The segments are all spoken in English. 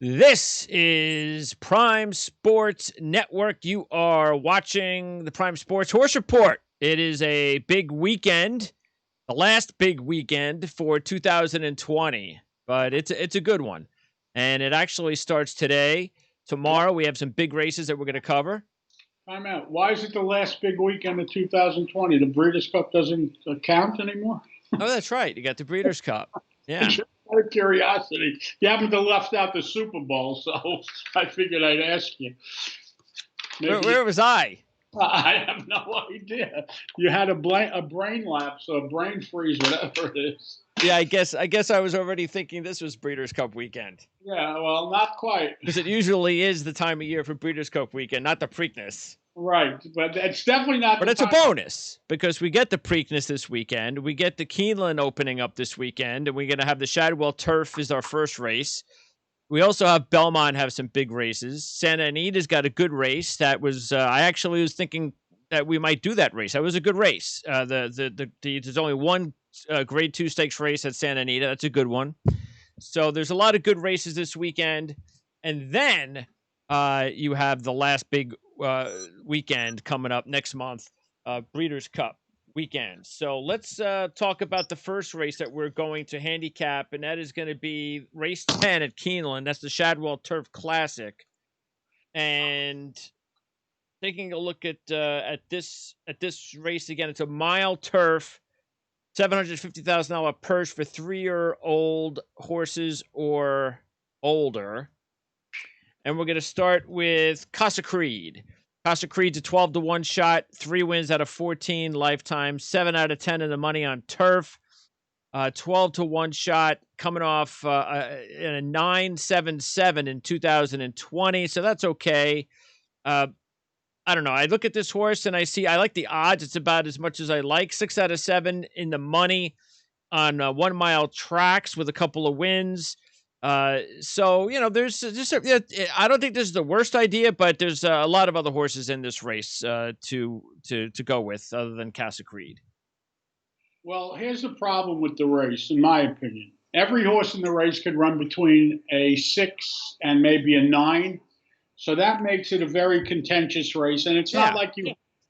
This is Prime Sports Network. You are watching the Prime Sports Horse Report. It is a big weekend, the last big weekend for 2020, but it's a good one. And it actually starts today. Tomorrow, we have some big races that we're going to cover. Time out. Why is it the last big weekend of 2020? The Breeders' Cup doesn't count anymore? Oh, that's right. You got the Breeders' Cup. Yeah. Just out of curiosity. You happen to have left out the Super Bowl, so I figured I'd ask you. Where was I? I have no idea. You had a brain lapse, or a brain freeze, whatever it is. Yeah, I guess I was already thinking this was Breeders' Cup weekend. Yeah, well, not quite. Because it usually is the time of year for Breeders' Cup weekend, not the Preakness. Right, but it's definitely not. But it's a bonus because we get the Preakness this weekend. We get the Keeneland opening up this weekend, and we're going to have the Shadwell Turf is our first race. We also have Belmont have some big races. Santa Anita's got a good race. That was I actually was thinking that we might do that race. That was a good race. There's only one Grade 2 stakes race at Santa Anita. That's a good one. So there's a lot of good races this weekend. And then you have the last big weekend coming up next month, Breeders' Cup weekend. So let's talk about the first race that we're going to handicap, and that is going to be race 10 at Keeneland. That's the Shadwell Turf Classic. And taking a look at this race again, it's a mile turf, $750,000 purse for 3-year-old horses or older. And we're going to start with Casa Creed. Casa Creed's a 12-1 shot, 3 wins out of 14 lifetime, 7 out of 10 in the money on turf. 12-1 shot coming off in a 9.77 in 2020, so that's okay. I don't know. I look at this horse and I like the odds. It's about as much as I like. 6 out of 7 in the money on 1 mile tracks with a couple of wins. So there's just I don't think this is the worst idea, but there's a lot of other horses in this race to go with other than Casa Creed. Well, here's the problem with the race, in my opinion. Every horse in the race could run between a 6 and maybe a 9. So that makes it a very contentious race. And it's not like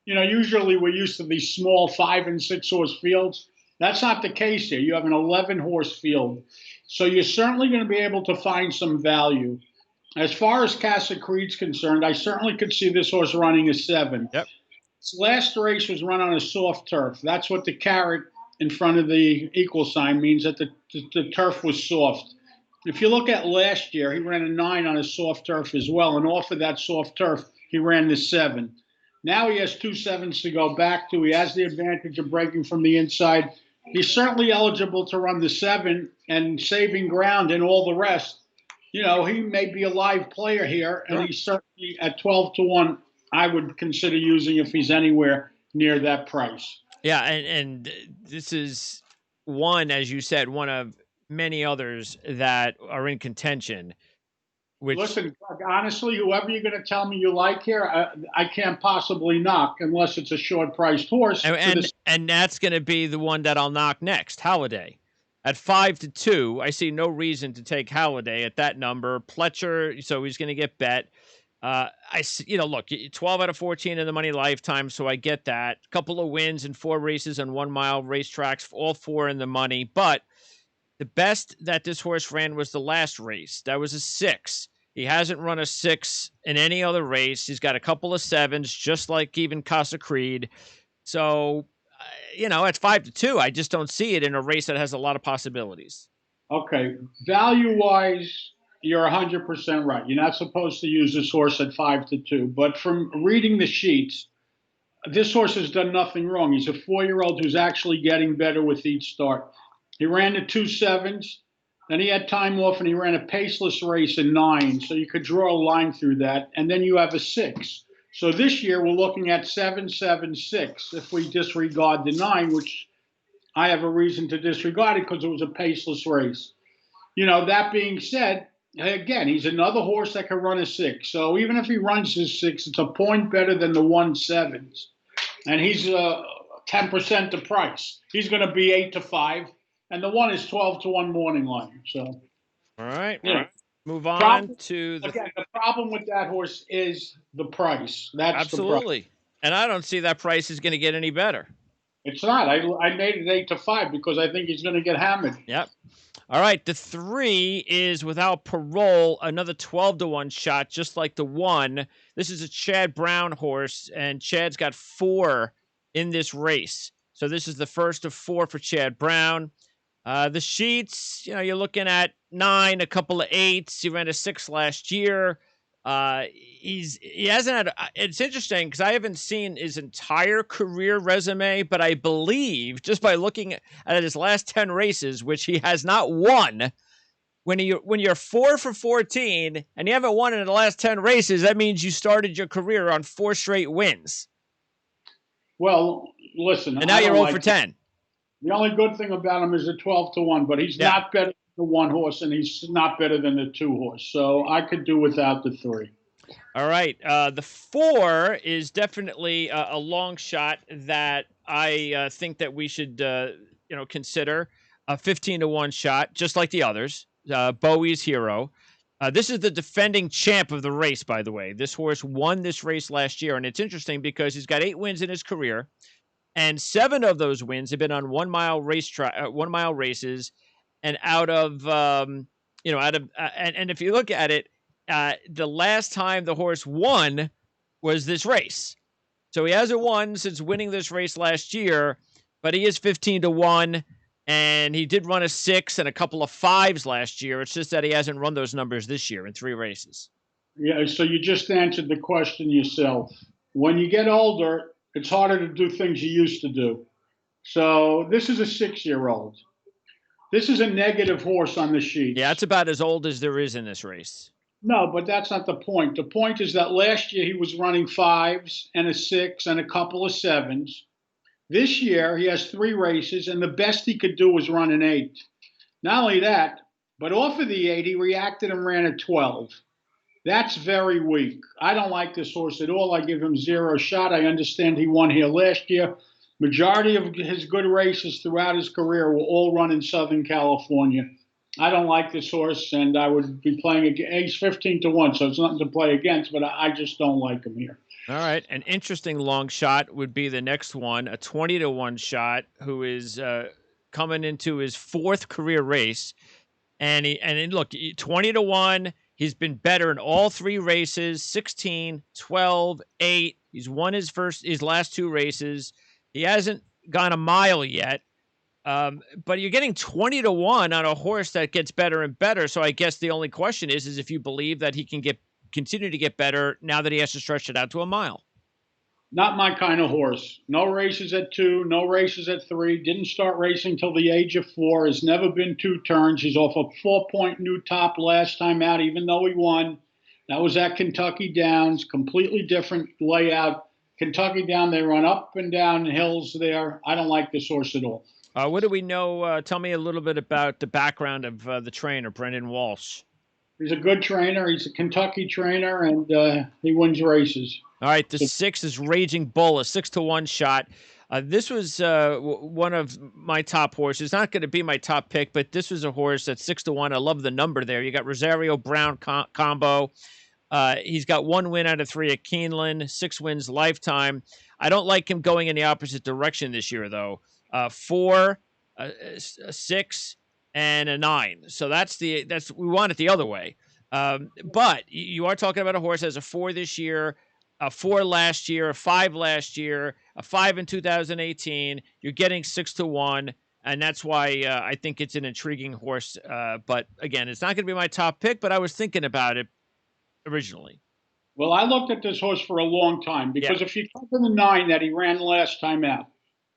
usually we're used to these small 5 and 6 horse fields. That's not the case here. You have an 11 horse field. So you're certainly going to be able to find some value. As far as Casa Creed's concerned, I certainly could see this horse running a 7. Yep. Its last race was run on a soft turf. That's what the caret in front of the equal sign means, that the turf was soft. If you look at last year, he ran a 9 on a soft turf as well, and off of that soft turf, he ran the 7. Now he has 2 7s to go back to. He has the advantage of breaking from the inside. He's certainly eligible to run the 7 and saving ground and all the rest. He may be a live player here, and he's certainly at 12-1. I would consider using if he's anywhere near that price. Yeah, and this is one, as you said, one of many others that are in contention. Listen, honestly, whoever you're going to tell me you like here, I can't possibly knock unless it's a short-priced horse. And that's going to be the one that I'll knock next, Halliday. At 5-2, I see no reason to take Halliday at that number. Pletcher, so he's going to get bet. Look, 12 out of 14 in the money lifetime, so I get that. A couple of wins in 4 races on 1 mile racetracks, all 4 in the money. But the best that this horse ran was the last race. That was a 6. He hasn't run a 6 in any other race. He's got a couple of 7s, just like even Casa Creed. So, at 5-2, I just don't see it in a race that has a lot of possibilities. Okay, value-wise, you're 100% right. You're not supposed to use this horse at 5-2. But from reading the sheets, this horse has done nothing wrong. He's a 4-year-old who's actually getting better with each start. He ran the 2 7s, then he had time off, and he ran a paceless race in 9. So you could draw a line through that. And then you have a 6. So this year we're looking at 7-7-6 if we disregard the 9, which I have a reason to disregard it because it was a paceless race. That being said, again, he's another horse that can run a 6. So even if he runs his 6, it's a point better than the 1 7s. And he's 10% the price. He's going to be 8-5. And the 1 is 12-1 morning line. So, all right. Move on Problem to the again. The problem with that horse is the price. That's the problem. absolutely. And I don't see that price is going to get any better. It's not. I made it 8-5 because I think he's going to get hammered. Yep. All right. The 3 is Without Parole, another 12-1 shot, just like the 1. This is a Chad Brown horse, and Chad's got 4 in this race. So this is the first of 4 for Chad Brown. The sheets, you're looking at 9, a couple of 8s. He ran a 6 last year. He hasn't had. It's interesting because I haven't seen his entire career resume, but I believe just by looking at his last 10 races, which he has not won. When you're 4 for 14 and you haven't won in the last 10 races, that means you started your career on 4 straight wins. Well, listen, and now you're 0 for 10. The only good thing about him is the 12-1, but he's not better than the 1 horse, and he's not better than the 2 horse. So I could do without the 3. All right. The 4 is definitely a long shot that I think that we should, consider a 15-1 shot, just like the others. Bowie's Hero. This is the defending champ of the race, by the way. This horse won this race last year, and it's interesting because he's got 8 wins in his career. And 7 of those wins have been on 1 mile races, and and if you look at it, the last time the horse won was this race. So he hasn't won since winning this race last year, but he is 15-1, and he did run a 6 and a couple of 5s last year. It's just that he hasn't run those numbers this year in 3 races. Yeah, so you just answered the question yourself. When you get older, it's harder to do things you used to do. So this is a 6-year-old. This is a negative horse on the sheet. Yeah, it's about as old as there is in this race. No, but that's not the point. The point is that last year he was running 5s and a 6 and a couple of 7s. This year he has 3 races, and the best he could do was run an 8. Not only that, but off of the 8, he reacted and ran a 12. That's very weak. I don't like this horse at all. I give him 0 shot. I understand he won here last year. Majority of his good races throughout his career will all run in Southern California. I don't like this horse, and I would be playing against. He's 15-1, so it's nothing to play against, but I just don't like him here. All right. An interesting long shot would be the next one, a 20-1 shot, who is coming into his 4th career race. And look, 20-1. He's been better in all 3 races, 16, 12, 8. He's won his last 2 races. He hasn't gone a mile yet. But you're getting 20-1 on a horse that gets better and better. So I guess the only question is if you believe that he can continue to get better now that he has to stretch it out to a mile. Not my kind of horse. No races at 2, no races at 3. Didn't start racing till the age of 4. Has never been 2 turns. He's off a 4-point new top last time out, even though he won. That was at Kentucky Downs. Completely different layout. Kentucky Down, they run up and down hills there. I don't like this horse at all. What do we know? Tell me a little bit about the background of the trainer, Brendan Walsh. He's a good trainer. He's a Kentucky trainer, and he wins races. All right, the 6 is Raging Bull, a 6-1 shot. This was one of my top horses. Not going to be my top pick, but this was a horse at 6-1. I love the number there. You got Rosario Brown combo. He's got 1 win out of 3 at Keeneland, 6 wins lifetime. I don't like him going in the opposite direction this year, though. 4, a 6, and a 9. So we want it the other way. But you are talking about a horse that has a 4 this year, a 4 last year, a 5 last year, a 5 in 2018. You're getting 6-1, and that's why I think it's an intriguing horse. But again, it's not going to be my top pick, but I was thinking about it originally. Well, I looked at this horse for a long time because if you come to the 9 that he ran last time out,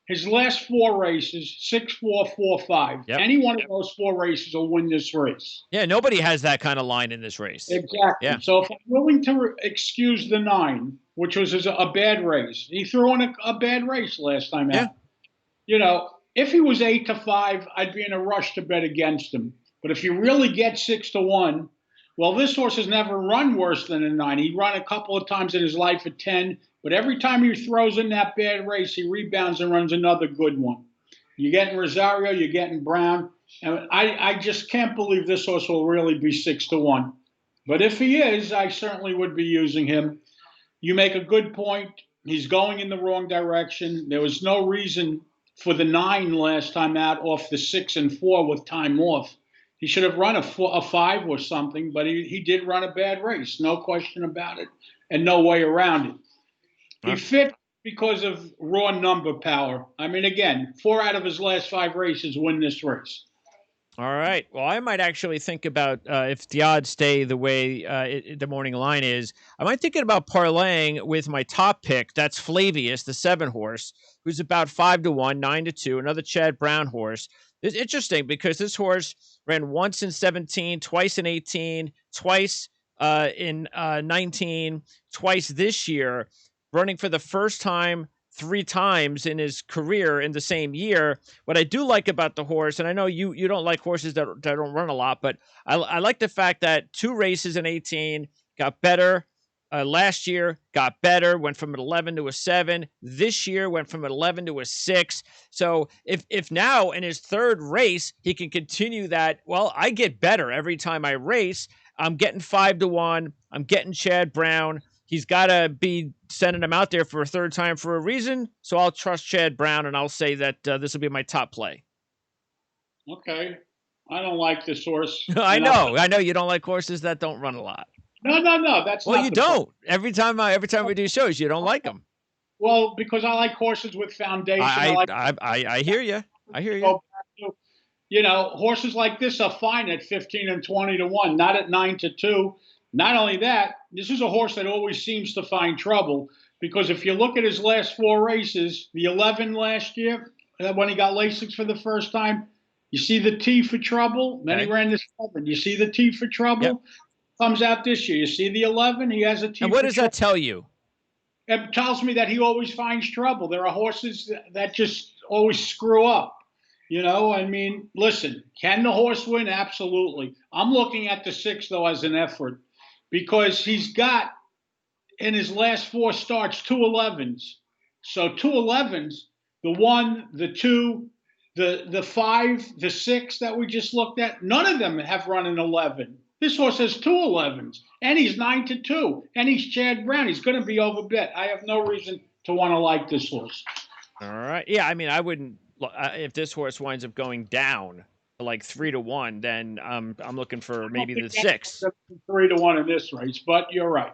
his last 4 races, 6-4, 4-5. Yep. Any one of those 4 races will win this race. Yeah, nobody has that kind of line in this race. Exactly. Yeah. So if I'm willing to excuse the 9, which was a bad race, he threw in a bad race last time out. If he was 8-5, I'd be in a rush to bet against him. But if you really get 6-1, well, this horse has never run worse than a 9. He run a couple of times in his life at 10. But every time he throws in that bad race, he rebounds and runs another good one. You're getting Rosario, you're getting Brown. And I just can't believe this horse will really be 6-1. But if he is, I certainly would be using him. You make a good point. He's going in the wrong direction. There was no reason for the 9 last time out off the 6 and 4 with time off. He should have run a 5 or something, but he did run a bad race, no question about it, and no way around it. He fit because of raw number power. I mean, again, 4 out of his last 5 races win this race. All right. Well, I might actually think about if the odds stay the way the morning line is. I might thinking about parlaying with my top pick. That's Flavius, the 7 horse, who's about 5-1, 9-2. Another Chad Brown horse. It's interesting because this horse ran once in 17, twice in 18, twice in 19, twice this year, running for the first time 3 times in his career in the same year. What I do like about the horse, and I know you don't like horses that don't run a lot, but I like the fact that 2 races in 18 got better. Last year got better, went from an 11 to a 7. This year went from an 11 to a 6. So if now in his 3rd race he can continue that, well, I get better every time I race. I'm getting 5-1. I'm getting Chad Brown. He's got to be sending him out there for a 3rd time for a reason. So I'll trust Chad Brown, and I'll say that this will be my top play. Okay. I don't like this horse. I know you don't like horses that don't run a lot. No. That's well, not you the don't. Every time we do shows, you don't like them. Well, because I like horses with foundation. I hear you. I hear you. You know, horses like this are fine at 15 and 20-1, not at 9-2. Not only that, this is a horse that always seems to find trouble because if you look at his last 4 races, the 11 last year, when he got Lasix for the first time, you see the T for trouble. Then he ran the 7. You see the T for trouble. Yep. Comes out this year. You see the 11. He has a T. And what does that tell you? It tells me that he always finds trouble. There are horses that just always screw up. You know, I mean, listen, can the horse win? Absolutely. I'm looking at the 6, though, as an effort because he's got in his last 4 starts 2 11s. So 2 11s, the 1, the 2, the 5, the 6 that we just looked at, none of them have run an 11. This horse has 2 11s, and he's 9-2, and he's Chad Brown. He's going to be overbet. I have no reason to want to like this horse. All right. Yeah, I mean, I wouldn't. If this horse winds up going down to like 3-1, then I'm looking for maybe the 6. 3-1 in this race, but you're right.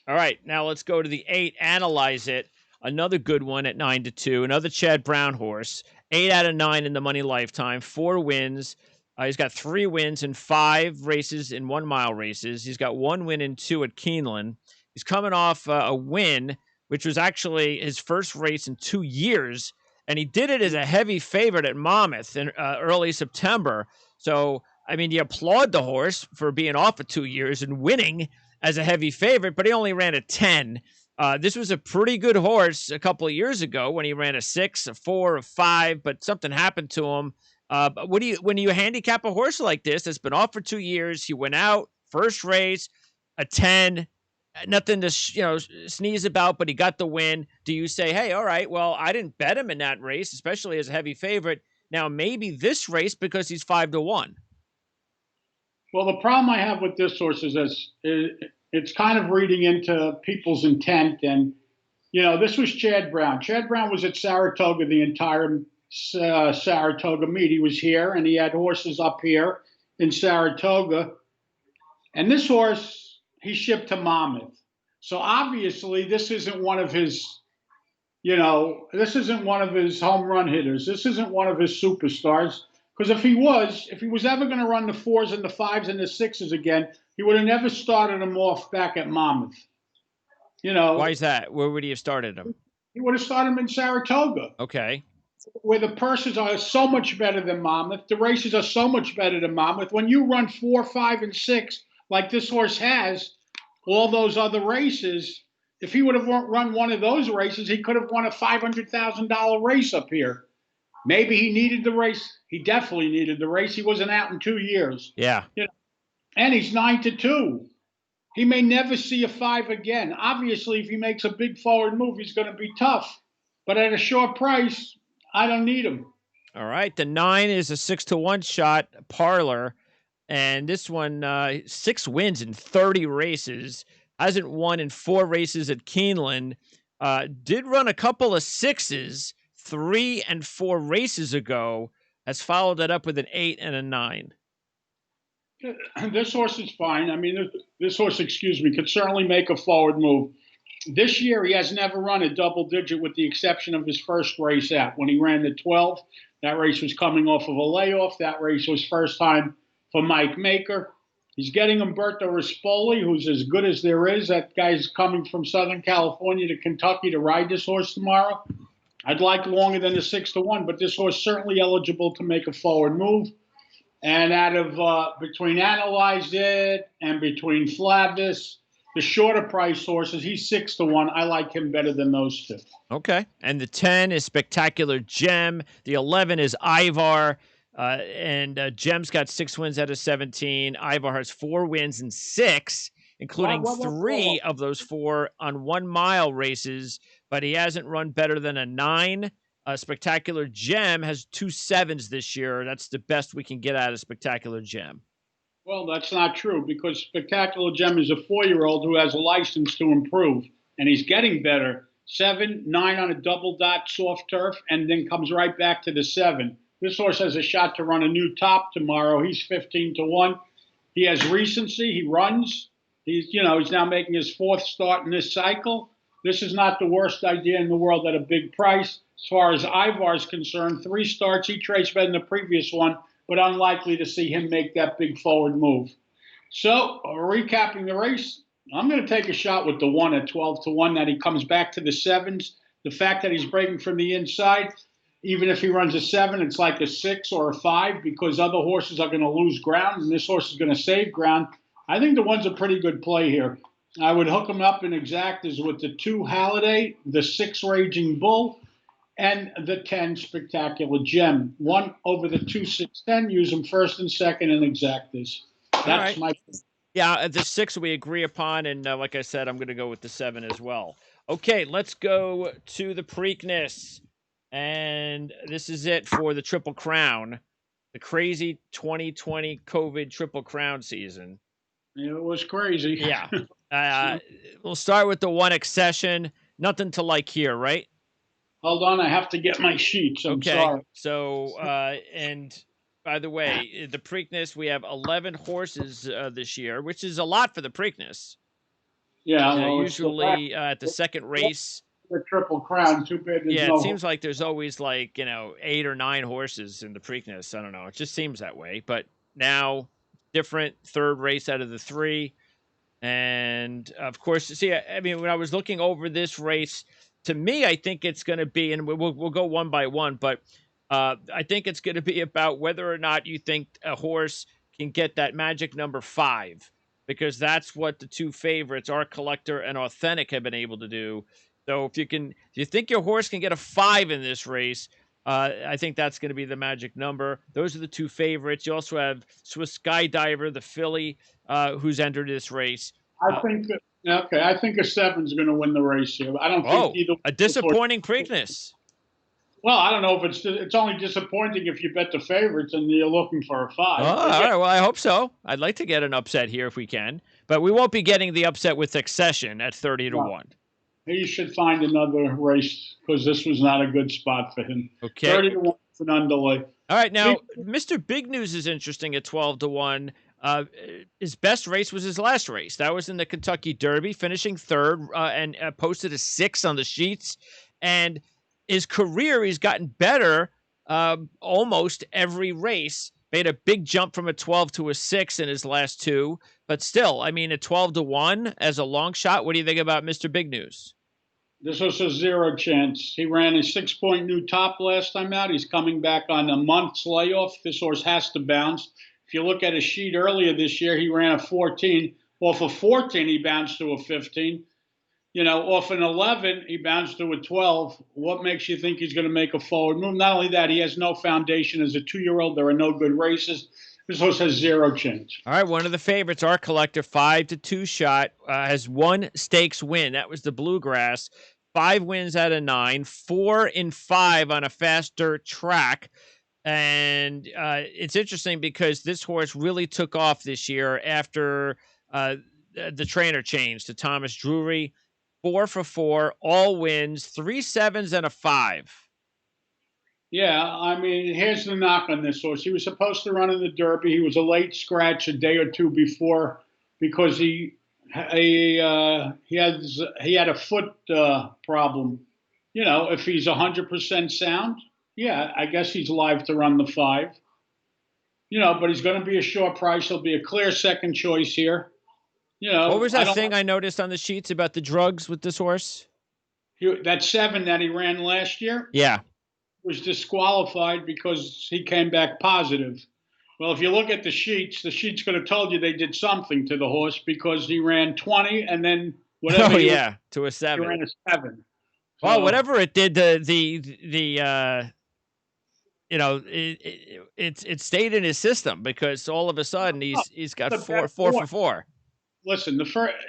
All right, now let's go to the 8. Analyze it. Another good one at 9-2. Another Chad Brown horse. 8 out of 9 in the money lifetime. 4 wins. He's got 3 wins in 5 races in 1-mile races. He's got 1 win in 2 at Keeneland. He's coming off a win, which was actually his first race in 2 years. And he did it as a heavy favorite at Monmouth in early September. So, I mean, you applaud the horse for being off for 2 years and winning as a heavy favorite, but he only ran a 10. This was a pretty good horse a couple of years ago when he ran a 6, a 4, a 5, but something happened to him. But when you handicap a horse like this that's been off for 2 years, he went out, first race, a 10, nothing to sneeze about, but he got the win. Do you say, hey, all right, well, I didn't bet him in that race, especially as a heavy favorite. Now maybe this race because he's 5-1. Well, the problem I have with this horse is it's kind of reading into people's intent. And, you know, this was Chad Brown. Chad Brown was at Saratoga the entire Saratoga meet. He was here, and he had horses up here in Saratoga. And this horse, he shipped to Monmouth. So obviously this isn't one of his, this isn't one of his home run hitters. This isn't one of his superstars. Because if he was ever going to run the 4s and the 5s and the 6s again, he would have never started him off back at Monmouth. Why is that? Where would he have started him? He would have started him in Saratoga. Okay. Where the purses are so much better than Monmouth. The races are so much better than Monmouth. When you run 4, 5, and 6, like this horse has, all those other races, if he would have run one of those races, he could have won a $500,000 race up here. Maybe he needed the race. He definitely needed the race. He wasn't out in 2 years. Yeah. And he's 9-2. He may never see a 5 again. Obviously, if he makes a big forward move, he's going to be tough. But at a short price, I don't need him. All right. The 9 is a 6-1 shot, Parlor. And this one, 6 wins in 30 races. Hasn't won in 4 races at Keeneland. Did run a couple of 6s 3 and 4 races ago. Has followed that up with an 8 and a 9. This horse is fine. I mean, this horse, excuse me, could certainly make a forward move. This year, he has never run a double digit with the exception of his first race out. When he ran the 12, that race was coming off of a layoff. That race was first time for Mike Maker. He's getting Umberto Rispoli, who's as good as there is. That guy's coming from Southern California to Kentucky to ride this horse tomorrow. I'd like longer than a 6-1, but this horse certainly eligible to make a forward move. And out of between Analyze It and between Flavius, the shorter price horses, he's 6-1. I like him better than those two. Okay. And the 10 is Spectacular Gem. The 11 is Ivar. And Gem's got 6 wins out of 17. Ivar has 4 wins and 6, including 3 of those 4 on 1 mile races, but he hasn't run better than a 9. Spectacular Gem has 2 7s this year. That's the best we can get out of Spectacular Gem. Well, that's not true because Spectacular Gem is a 4-year-old who has a license to improve, and he's getting better. 7, 9 on a double dot soft turf, and then comes right back to the 7. This horse has a shot to run a new top tomorrow. He's 15-1. He has recency. He runs. He's now making his 4th start in this cycle. This is not the worst idea in the world at a big price. As far as Ivar is concerned, 3 starts. He traced better than the previous one, but unlikely to see him make that big forward move. So, recapping the race, I'm going to take a shot with the 1 at 12-1 that he comes back to the 7s. The fact that he's breaking from the inside, even if he runs a 7, it's like a 6 or a 5 because other horses are going to lose ground and this horse is going to save ground. I think the 1's a pretty good play here. I would hook him up in exactas with the 2 Halliday, the 6 Raging Bull, and the 10 Spectacular Gem. 1 over the 2 6-10. Use them first and second in exactas. That's my. Yeah, the 6 we agree upon, and like I said, I'm going to go with the 7 as well. Okay, let's go to the Preakness, and this is it for the Triple Crown, the crazy 2020 COVID Triple Crown season. It was crazy. Yeah. We'll start with the 1 Accession. Nothing to like here, right? Hold on, I have to get my sheets. I'm sorry. So, and by the way, the Preakness, we have 11 horses this year, which is a lot for the Preakness. Yeah. Usually at the second race. The Triple Crown, too bad. It seems like there's always 8 or 9 horses in the Preakness. I don't know. It just seems that way. But now, different 3rd race out of the 3. And, of course, see, I mean, when I was looking over this race, to me, I think it's going to be, and we'll go one by one, but I think it's going to be about whether or not you think a horse can get that magic number 5, because that's what the 2 favorites, Art Collector and Authentic, have been able to do. So if you think your horse can get a 5 in this race, I think that's going to be the magic number. Those are the 2 favorites. You also have Swiss Skydiver, the filly, who's entered this race. I think a 7's going to win the race here. I don't think either. A disappointing Preakness. Well, I don't know if it's only disappointing if you bet the favorites and you're looking for a 5. All right. Well, I hope so. I'd like to get an upset here if we can, but we won't be getting the upset with Accession at 30-1. He should find another race because this was not a good spot for him. Okay. 30-1 is an underlay. All right. Now, Mr. Big News is interesting at 12-1. His best race was his last race. That was in the Kentucky Derby, finishing 3rd and posted a 6 on the sheets. And his career, he's gotten better almost every race. Made a big jump from a 12 to a 6 in his last 2. But still, I mean, at 12-1 as a long shot, what do you think about Mr. Big News? This was a 0 chance. He ran a 6-point new top last time out. He's coming back on a month's layoff. This horse has to bounce. If you look at his sheet earlier this year, he ran a 14. Off a 14, he bounced to a 15. Off an 11, he bounced to a 12. What makes you think he's going to make a forward move? Not only that, he has no foundation as a 2-year-old. There are no good races. This horse has 0 chance. All right, one of the favorites, Art Collector, 5-2 shot, has 1 stakes win. That was the Bluegrass. 5 wins out of 9, 4 in 5 on a fast dirt track. And it's interesting because this horse really took off this year after the trainer changed to Thomas Drury. 4 for 4, all wins, 3 7s and a 5. Yeah, I mean, here's the knock on this horse. He was supposed to run in the Derby. He was a late scratch a day or two before because he had a foot problem. You know, if he's 100% sound, yeah, I guess he's live to run the 5. You know, but he's going to be a short price. He'll be a clear second choice here. You What know, was I that don't thing I noticed on the sheets about the drugs with this horse? that 7 that he ran last year Yeah. was disqualified because he came back positive. Well, if you look at the sheets could have told you they did something to the horse because he ran 20 and then whatever Oh yeah, to a he 7. ran a 7. Well, So whatever it did, the it stayed in his system because all of a sudden he's got the four best four horse. for 4. Listen,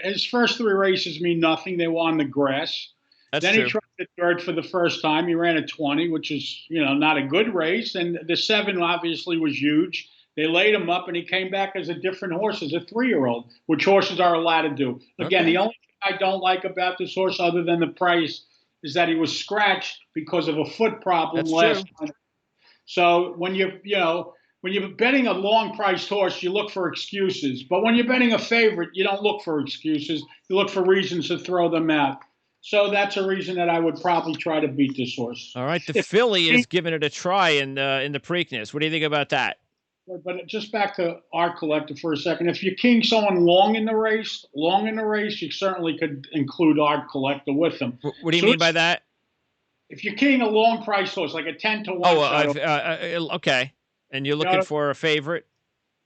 his first 3 races mean nothing. They were on the grass. That's Then true. he tried the third for the first time. He ran a 20, which is, not a good race. And the 7 obviously was huge. They laid him up, and he came back as a different horse, as a 3-year-old, which horses are allowed to do. Again, Okay. the only thing I don't like about this horse, other than the price, is that he was scratched because of a foot problem That's last true. time. So when you're betting a long-priced horse, you look for excuses. But when you're betting a favorite, you don't look for excuses. You look for reasons to throw them out. So that's a reason that I would probably try to beat this horse. All right, the If filly is giving it a try in the Preakness. What do you think about that? But just back to Art Collector for a second. If you king someone long in the race, you certainly could include Art Collector with them. What do you So mean by that? if you're king a long price horse, like a 10-1 Oh, shot, okay. And you're you looking know, for a favorite?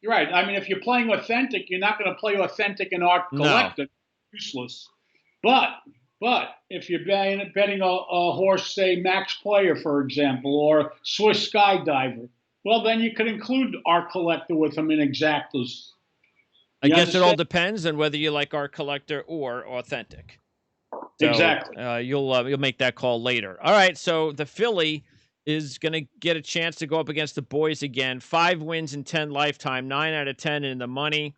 you're right. I mean, if you're playing authentic, you're not going to play authentic and Art No. Collector. Useless. But if you're betting a horse, say Max Player, for example, or Swiss Skydiver, well, then you could include Art Collector with them in exactas. I You guess it all understand? depends on whether you like Art Collector or authentic. So Exactly. you'll make that call later. All right. So the filly is going to get a chance to go up against the boys again. 5 wins in 10 lifetime, 9 out of 10 in the money.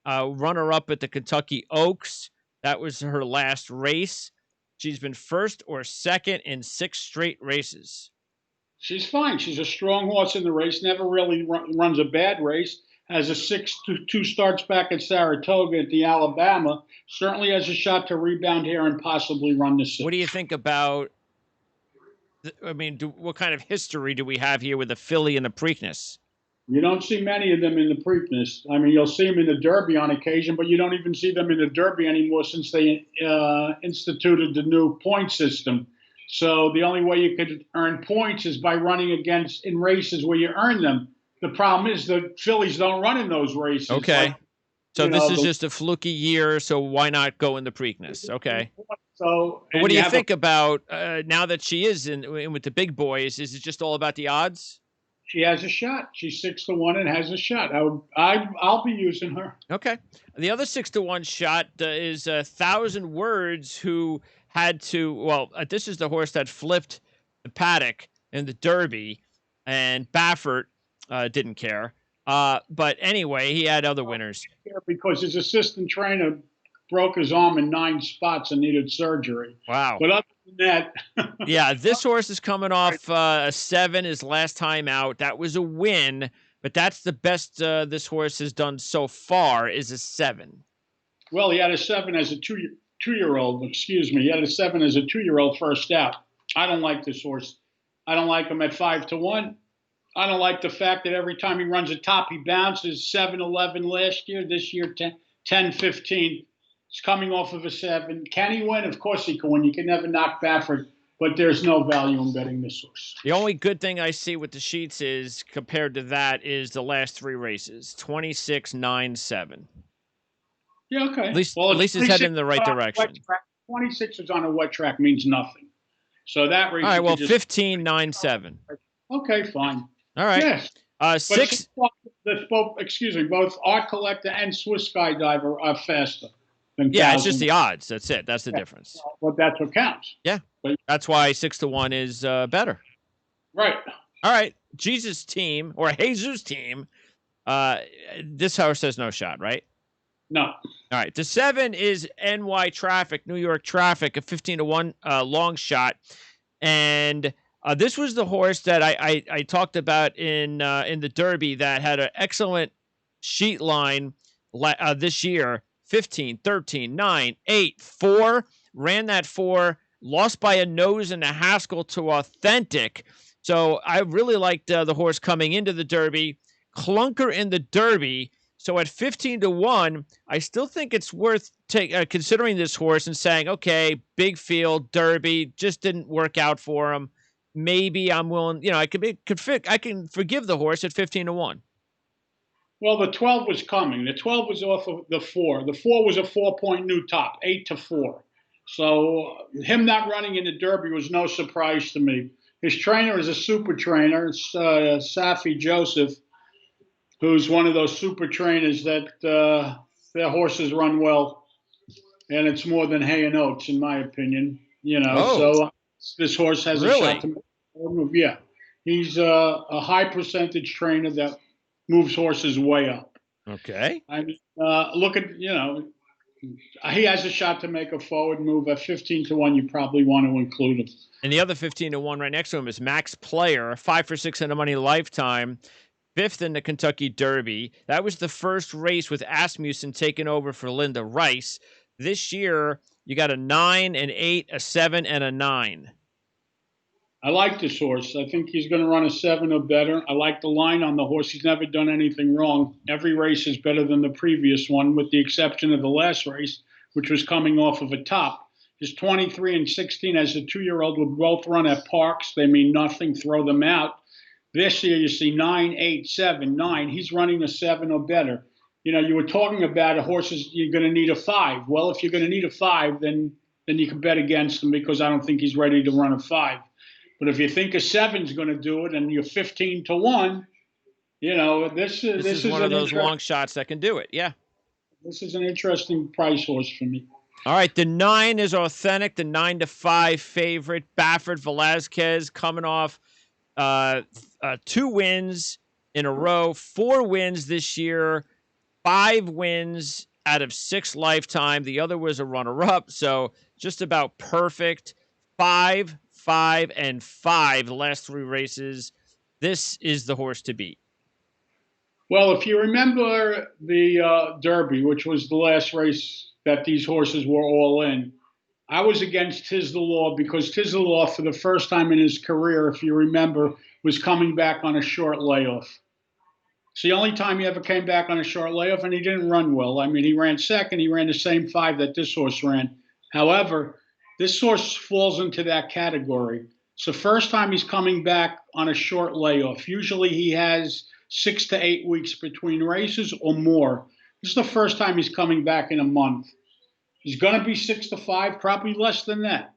Runner up at the Kentucky Oaks. That was her last race. She's been first or second in 6 straight races. She's fine. She's a strong horse in the race. Never really runs a bad race. Has a 6-2 starts back at Saratoga at the Alabama. Certainly has a shot to rebound here and possibly run the 6. What do you think about? What kind of history do we have here with the filly and the Preakness? You don't see many of them in the Preakness. I mean, you'll see them in the Derby on occasion, but you don't even see them in the Derby anymore since they instituted the new point system. So the only way you could earn points is by running against in races where you earn them. The problem is the fillies don't run in those races. Okay. Like, So this is just a fluky year, so why not go in the Preakness? Okay. So What do you think about now that she is in with the big boys? Is it just all about the odds? She has a shot. She's 6-1 and has a shot. I'll be using her. Okay. The other 6-1 shot is 1,000 Words, who had to. Well, this is the horse that flipped the paddock in the Derby, and Baffert didn't care. But anyway, he had other winners. Because his assistant trainer broke his arm in 9 spots and needed surgery. Wow. But other than that, yeah, this horse is coming off a 7 his last time out. That was a win, but that's the best this horse has done so far is a 7. Well, he had a 7 as a two-year-old. Excuse me, he had a 7 as a 2-year-old first out. I don't like this horse. I don't like him at 5-1. I don't like the fact that every time he runs a top, he bounces. 7-11 last year. This year 10-15. He's coming off of a 7. Can he win? Of course he can win. You can never knock Baffert, but there's no value in betting this horse. The only good thing I see with the sheets is, compared to that, is the last 3 races. 26, 9, 7. Yeah, okay. At least it's heading in the right direction. 26 is on a wet track means nothing. So that race. All right, well, 15, 9, 7. Okay, fine. All right. Yes. 6. Both Art Collector and Swiss Skydiver are faster. Yeah, it's just the odds. That's it. That's the difference. But that's what counts. Yeah, but, that's why 6-1 is better. Right. All right, Jesus team or Jesus team. Uh, this horse has no shot, right? No. All right. The 7 is NY Traffic, New York Traffic, a 15-1 long shot. And this was the horse that I talked about in the Derby that had an excellent sheet line this year. 15, 13, 9, 8, 4. Ran that 4, lost by a nose and a Haskell to Authentic. So I really liked the horse coming into the Derby. Clunker in the Derby. So at 15-1, I still think it's worth considering this horse and saying, okay, big field, Derby, just didn't work out for him. Maybe I'm willing, I can forgive the horse at 15-1. Well, the 12 was coming. The 12 was off of the 4. The 4 was a 4-point new top, 8-4. So him not running in the Derby was no surprise to me. His trainer is a super trainer, it's Safi Joseph, who's one of those super trainers that their horses run well, and it's more than hay and oats, in my opinion. Oh, So this horse has a shot really? to move. Yeah, he's a high percentage trainer that moves horses way up. Okay. I mean, look at he has a shot to make a forward move at 15-1. You probably want to include him. And the other 15-1 right next to him is Max Player, 5 for 6 in the money lifetime. 5th in the Kentucky Derby. That was the first race with Asmussen taking over for Linda Rice. This year, you got a 9, an 8, a 7, and a 9. I like this horse. I think he's going to run a 7 or better. I like the line on the horse. He's never done anything wrong. Every race is better than the previous one, with the exception of the last race, which was coming off of a top. His 23 and 16 as a 2-year-old would both run at parks. They mean nothing. Throw them out. This year, you see 9, 8, 7, 9. He's running a 7 or better. You were talking about horses, you're going to need a 5. Well, if you're going to need a 5, then you can bet against him, because I don't think he's ready to run a 5. But if you think a 7's going to do it and you're 15-1, this is one of those long shots that can do it. Yeah. This is an interesting price horse for me. All right. The 9 is Authentic, the 9-5 favorite. Baffert Velazquez coming off 2 wins in a row, 4 wins this year, 5 wins out of 6 lifetime. The other was a runner-up, so just about perfect. 5, 5, and 5 the last 3 races. This is the horse to beat. Well, if you remember the Derby, which was the last race that these horses were all in, I was against Tiz the Law, because Tiz the Law, for the first time in his career, if you remember, was coming back on a short layoff. It's the only time he ever came back on a short layoff, and he didn't run well. I mean, he ran second. He ran the same 5 that this horse ran. However, this horse falls into that category. It's the first time he's coming back on a short layoff. Usually he has 6 to 8 weeks between races or more. This is the first time he's coming back in a month. He's going to be 6-5, probably less than that.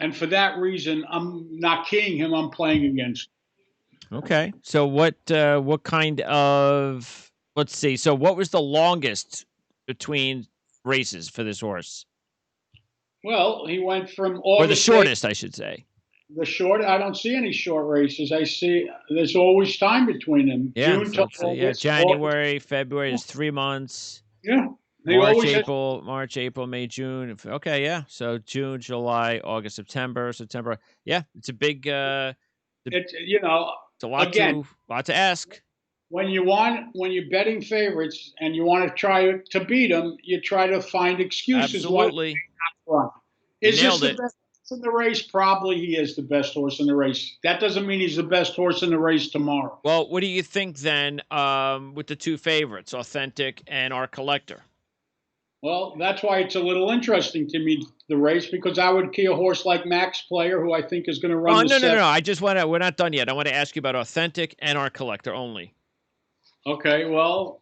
And for that reason, I'm not keying him. I'm playing against him. Okay. So what kind of, let's see. So what was the longest between races for this horse? Well, he went from August. Or the shortest, I should say. The short, I don't see any short races. I see there's always time between them. Yeah, June to August, January, February is 3 months. Yeah. March, April, May, June. Okay, yeah. So June, July, August, September. Yeah, it's a big. It's a lot again, to ask. When you're betting favorites and you want to try to beat them, you try to find excuses. Absolutely. Is this the best horse in the race? Probably he is the best horse in the race. That doesn't mean he's the best horse in the race tomorrow. Well, what do you think then with the 2 favorites, Authentic and Our Collector? Well, that's why it's a little interesting to me, the race, because I would key a horse like Max Player, who I think is going to run. No. I just want to. We're not done yet. I want to ask you about Authentic and Our Collector only. Okay, well,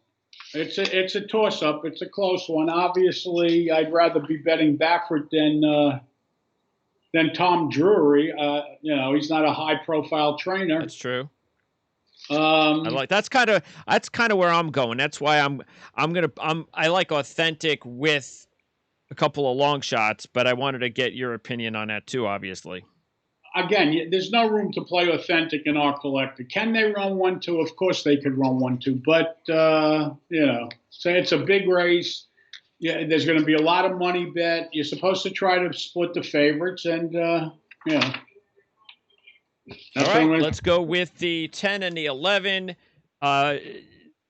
it's a toss-up. It's a close one. Obviously, I'd rather be betting Baffert than Tom Drury. He's not a high-profile trainer. That's true. That's kind of where I'm going. That's why I like Authentic with a couple of long shots, but I wanted to get your opinion on that too, obviously. again, there's no room to play authentic in our collector. Can they run 1-2? Of course they could run 1-2, but say it's a big race. Yeah, there's going to be a lot of money bet. You're supposed to try to split the favorites, and All right, let's go with the 10 and the 11.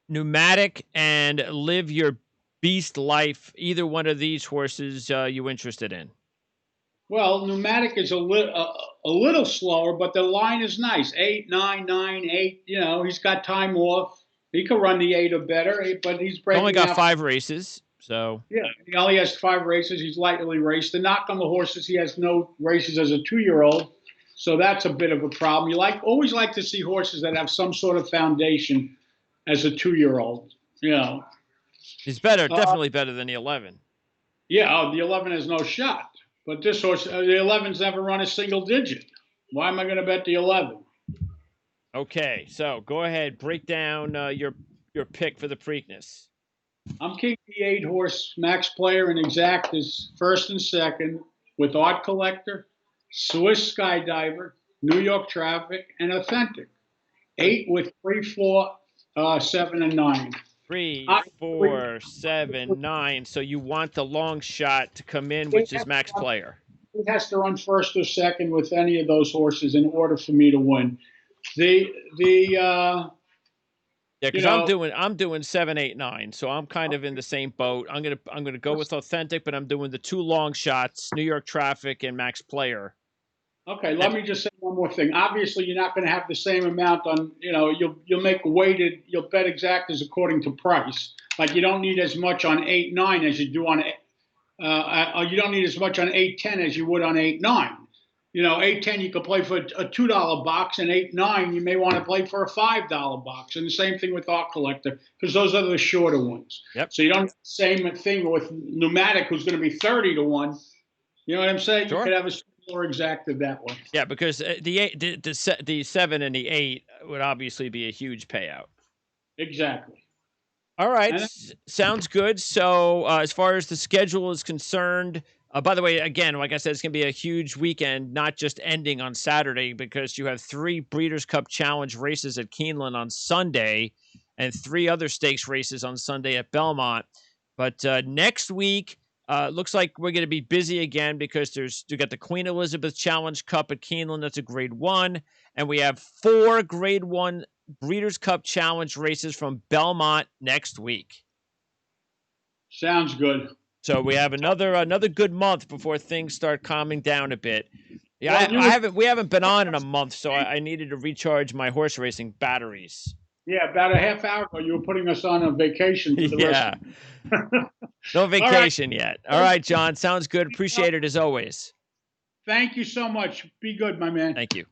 Pneumatic and Live Your Beast Life. Either one of these horses you interested in? Well, Pneumatic is a little slower, but the line is nice. 8, 9, 9, 8. He's got time off. He could run the 8 or better, but he's breaking. Only got 5 races, so yeah, he only has 5 races. He's lightly raced. The knock on the horses, he has no races as a 2-year-old, so that's a bit of a problem. You always like to see horses that have some sort of foundation as a 2-year-old. He's better, definitely better than the 11. Yeah, the 11 has no shot. But this horse, the 11's never run a single digit. Why am I going to bet the 11? Okay, so go ahead, break down your pick for the Preakness. I'm keeping the 8 horse Max Player and Exact is first and second with Art Collector, Swiss Skydiver, New York Traffic, and Authentic. 8 with 3, 4, 7, and 9. 3, 4, 7, 9. So you want the long shot to come in, which is Max Player. He has to run first or second with any of those horses in order for me to win. Yeah, because I'm doing 7, 8, 9, so I'm kind of in the same boat. I'm gonna go with Authentic, but I'm doing the 2 long shots, New York Traffic and Max Player. Okay, let me just say one more thing. Obviously, you're not going to have the same amount on. You'll make weighted. You'll bet exact as according to price. Like you don't need as much on 8, 9 as you do on. You don't need as much on 8, 10 as you would on 8, 9. 8, 10 you could play for a $2 box, and 8, 9 you may want to play for a $5 box. And the same thing with Art Collector because those are the shorter ones. Yep. So you don't have the same thing with Pneumatic, who's going to be 30 to 1. You know what I'm saying? Sure. You could have a more exacted that way. Yeah, because the 7 and the 8 would obviously be a huge payout. Exactly. All right, sounds good. So as far as the schedule is concerned, by the way, again, like I said, it's going to be a huge weekend, not just ending on Saturday, because you have 3 Breeders' Cup Challenge races at Keeneland on Sunday and 3 other stakes races on Sunday at Belmont. But next week, looks like we're going to be busy again because you got the Queen Elizabeth Challenge Cup at Keeneland. That's a Grade 1. And we have 4 Grade 1 Breeders' Cup Challenge races from Belmont next week. Sounds good. So we have another good month before things start calming down a bit. Yeah, we haven't been on in a month, so I needed to recharge my horse racing batteries. Yeah, about a half hour ago, you were putting us on a vacation. For the rest no vacation yet. All right, John, sounds good. Appreciate it as always. Thank you so much. Be good, my man. Thank you.